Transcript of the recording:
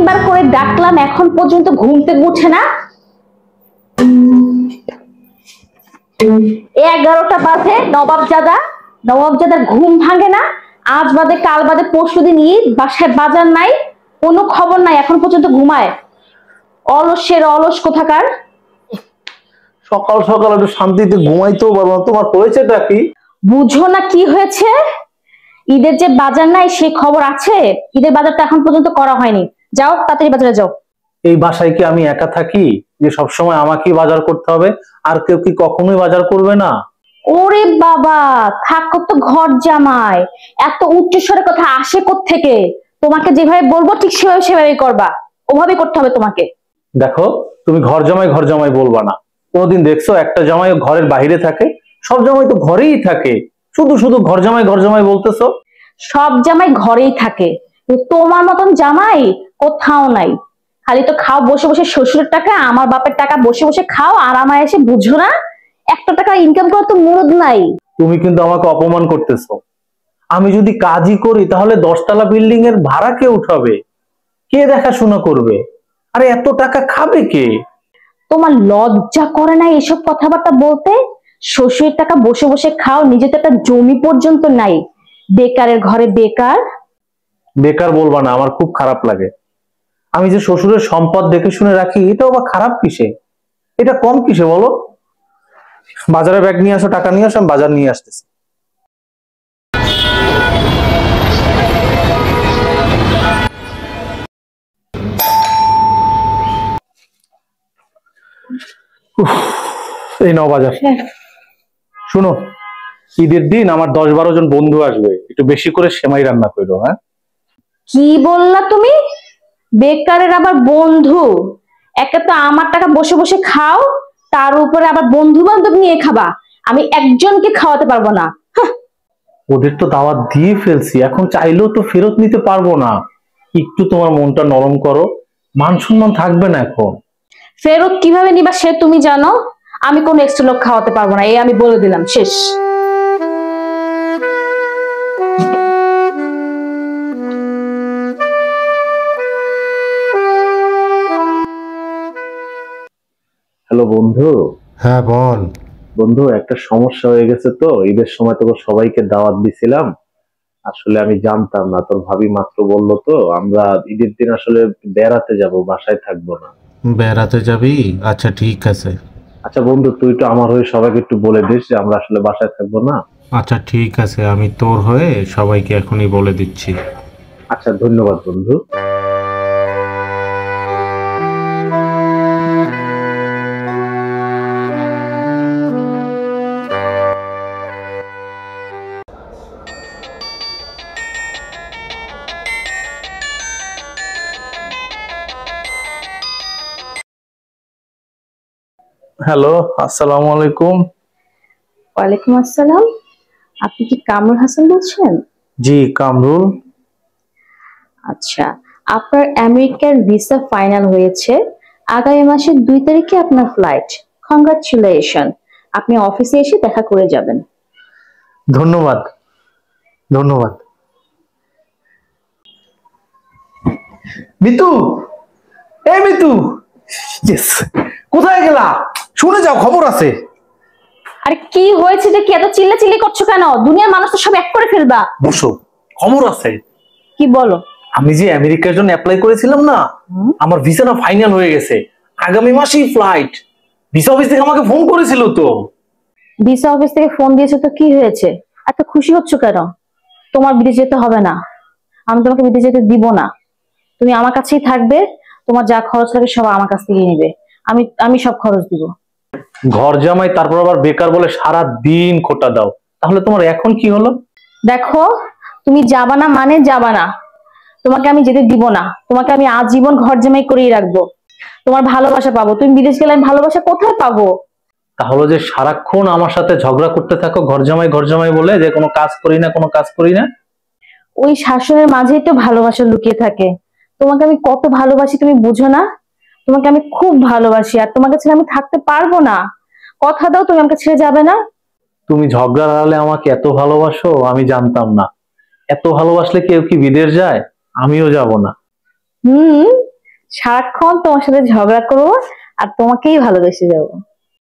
তিনবার করে ডাকলাম, এখন পর্যন্ত ঘুম থেকে উঠে না। 11টা বাজে, নবাবজাদার ঘুম ভাঙে না। আজ বাদে কাল বাদে পরশুদিন ঈদ, বাসায় বাজার নাই, কোনো খবর নাই, এখন পর্যন্ত ঘুমায়। অলসের অলস কোথাকার। সকাল সকাল একটু শান্তিতে ঘুমাইতেও পারবো না, তোমার হয়েছেটা কি? বুঝো না কি হয়েছে? ঈদের যে বাজার নাই সেই খবর আছে? ঈদের বাজারটা এখন পর্যন্ত করা হয়নি। যাও তাড়াতাড়ি বাজারে যাও। এই বাসায় কি আমি একা থাকি যে সবসময় আমাকেই বাজার করতে হবে? আর কেউ কি কখনোই বাজার করবে না? ওরে বাবা, থাকো তো ঘর জামাই, এত উচ্চস্বরে কথা আসে কোত্থেকে? তোমাকে যেভাবে বলবো ঠিক সেভাবেই করবা, ওভাবে করতে হবে তোমাকে। দেখো, তুমি ঘর জামাই বলবা না। কোনোদিন দেখছো একটা জামাই ঘরের বাইরে থাকে? সব জামাই তো ঘরেই থাকে, শুধু শুধু ঘর জামাই বলতেছো। সব জামাই ঘরেই থাকে, তোমার মতন জামাই কোথাও নাই। খালি তো খাও বসে বসে শ্বশুরের টাকা, আমার বাপের টাকা বসে বসে খাও, আর আমায় এসে বুঝো না একটা টাকা ইনকাম করার তো মুরদ নাই। তুমি কিন্তু আমাকে অপমান করতেছো। আমি যদি কাজই করি তাহলে 10তলা বিল্ডিং এর ভাড়া কে উঠাবে? কে দেখাশোনা করবে? আরে এত টাকা খাবে কে? তোমার লজ্জা করে না এসব কথাবার্তা বলতে? শ্বশুরের টাকা বসে বসে খাও, নিজে তো একটা জমি পর্যন্ত নাই, বেকারের ঘরে বেকার। বেকার বলবা না, আমার খুব খারাপ লাগে। আমি যে শ্বশুরের সম্পদ দেখে শুনে রাখি, এটাও বা খারাপ কিসে? এটা কম কিসে বলো? বাজারে ব্যাগ নিয়ে আসো, টাকা নিয়ে আসো, আমি বাজার নিয়ে আসতেছি। এই নাও বাজার। শুনো, ঈদের দিন আমার 10-12 জন বন্ধু আসবে, একটু বেশি করে সেমাই রান্না করো। হ্যাঁ, কি বললা তুমি? বেকারের আবার বন্ধু? একে তো আমার টাকা বসে বসে খাও, তার উপরে আবার বন্ধু বান্ধব নিয়ে খাবা? আমি একজনকে খাওয়াতে পারবো না। ওদের তো দাওয়াত দিয়ে ফেলছি, এখন চাইলেও তো ফেরত নিতে পারবো না। একটু তোমার মনটা নরম করো, মান সম্মান থাকবে না এখন। ফেরত কিভাবে নিবা সে তুমি জানো? আমি কোনো এক্সট্রা লোক খাওয়াতে পারবো না, এই আমি বলে দিলাম, শেষ। হ্যালো বন্ধু। হ্যাঁ বল। বন্ধু, একটা সমস্যা হয়ে গেছে তো। ঈদের সময় তোকে সবাইকে দাওয়াত দিছিলাম, আসলে আমি জানতাম না, তোর ভাবি মাত্র বললো তো আমরা ঈদের দিন আসলে বেড়াতে যাব, বাসায় থাকবো না। বেড়াতে যাবি? আচ্ছা ঠিক আছে। আচ্ছা বন্ধু, তুই তো আমার হয়ে সবাইকে একটু বলে দিস যে আমরা আসলে বাসায় থাকবো না। আচ্ছা ঠিক আছে, আমি তোর হয়ে সবাইকে এখনই বলে দিচ্ছি। আচ্ছা, ধন্যবাদ বন্ধু। হ্যালো, আসসালামু আলাইকুম। ওয়ালাইকুম আসসালাম। আপনি কি কামরুল হাসান বলছেন? জি, কামরুল। আচ্ছা, আপনার আমেরিকার ভিসা ফাইনাল হয়েছে, আগামী মাসের 2 তারিখে আপনার ফ্লাইট। কংগ্রাচুলেশন, আপনি অফিসে এসে দেখা করে যাবেন। ধন্যবাদ, ধন্যবাদ। মিতু, এই মিতু, ইয়েস, কোথায় গেলা? শুনে যাও, খবর আছে। আরে কি হয়েছে যে কি এত চিল্লাচিল্লি করছো কেন? দুনিয়ার মানুষ তো সব এক করে ফেলবা। বসো, খবর আছে। কি বলো? আমি যে আমেরিকার জন্য অ্যাপ্লাই করেছিলাম না, আমার ভিসাটা ফাইনাল হয়ে গেছে, আগামী মাসেই ফ্লাইট। ভিসা অফিস থেকে আমাকে ফোন করেছিল তো। ভিসা অফিস থেকে ফোন দিয়েছো তো কি হয়েছে? এত খুশি হচ্ছ কেন? তোমার বিদেশ যেতে হবে না, আমি তোমাকে বিদেশ যেতে দিব না। তুমি আমার কাছেই থাকবে, তোমার যা খরচ লাগে সব আমার কাছ থেকে নিবে, আমি আমি সব খরচ দিব। ঘর জামাই, তারপর আবার বেকার বলে সারা দিন খোটা দাও। তাহলে তোমার এখন কি হলো? দেখো, তুমি যাবা না মানে যাবা না, তোমাকে আমি যেতে দিব না। তোমাকে আমি আজীবন ঘর জামাই করেই রাখবো, তোমার ভালোবাসা পাবো। তুমি বিদেশ গেলে আমি ভালোবাসা কোথায় পাবো? তাহলে যে সারাক্ষণ আমার সাথে ঝগড়া করতে থাকো ঘর জামাই বলে, যে কোনো কাজ করি না, কোনো কাজ করি না। ওই শাসনের মাঝেই তো ভালোবাসা লুকিয়ে থাকে। তোমাকে আমি কত ভালোবাসি তুমি বুঝো না? তোমাকে আমি খুব ভালোবাসি, আর তোমাকে ছেড়ে আমি থাকতে পারবো না। কথা দাও তুমি আমাকে ছেড়ে যাবে না। তুমি ঝগড়ার আড়ালে আমাকে এত ভালোবাসো, আমি জানতাম না। এত ভালোবাসলে কেউ কি বিদেশ যায়? আমিও যাব না। হুম, সারাক্ষণ তোমার সাথে ঝগড়া করবো আর তোমাকেই ভালোবেসে যাবো।